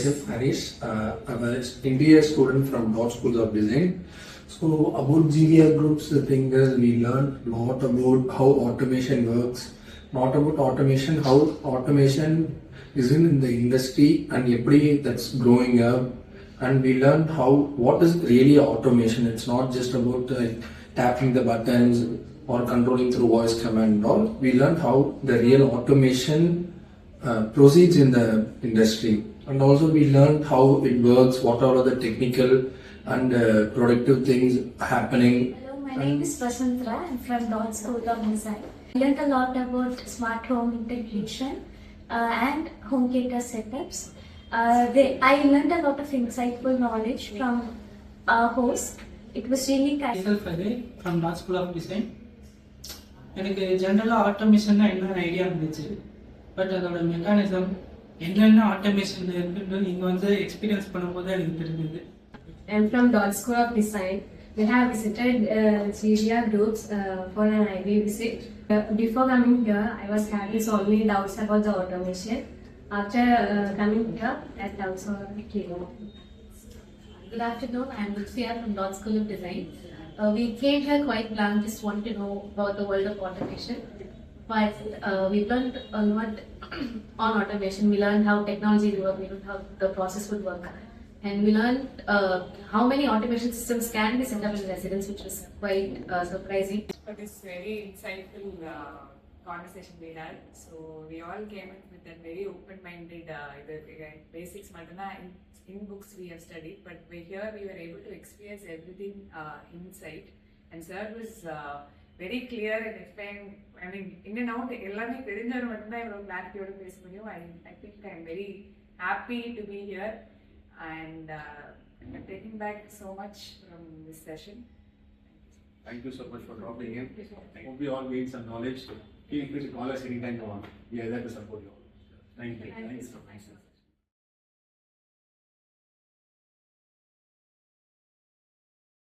myself Harish. I'm an MBA student from Law School of Design. So about GVR Groups, the thing is we learned a lot about how automation works, not about automation, how automation is in the industry and every that's growing up. And we learned what is really automation. It's not just about tapping the buttons or controlling through voice command and all. We learned how the real automation proceeds in the industry, and also we learned how it works, what are the technical and productive things happening. Hello, my name is Vasantra. I'm from Law School of Design. I learned a lot about smart home integration and home theater setups. I learned a lot of insightful knowledge from our host. It was really kind. Myself from Law School of Design. எனக்கு ஜென்ரலாக ஆட்டோமேஷன்னா என்ன idea இருந்துச்சு, but அதோட mechanism என்னென்ன automation இருக்குன்றது இங்கே வந்து experience பண்ணும்போது எனக்கு தெரிஞ்சது. I'm from Dot School of Design. We have visited GVR Groups for an IB visit. Before coming here, I was having so many doubts about the automation. After coming here, that doubts are clear. Good afternoon, I'm Kaviya from Dot School of Design. We came here quite blank, just want to know about the world of automation. But we learned a lot on automation. We learned how technology would work, we learned how the process would work. And we learned how many automation systems can be set up in residence, which was quite surprising. For this very insightful conversation we had, so we all came in with a very open-minded basics. In books we have studied, but here we were able to experience everything inside. And sir was very clear and explained. I mean, in and out, எல்லாமே தெரிஞ்சவர் மட்டும் தான் இவ்வளவு கிளாரிட்டியோட பேச முடியும். I think I'm very happy to be here, and I'm taking back so much from this session. Thank you so much for dropping in. I hope you all gained some knowledge. Feel free to call us anytime you want. We are there to support you all. Thank you. Thank you so much.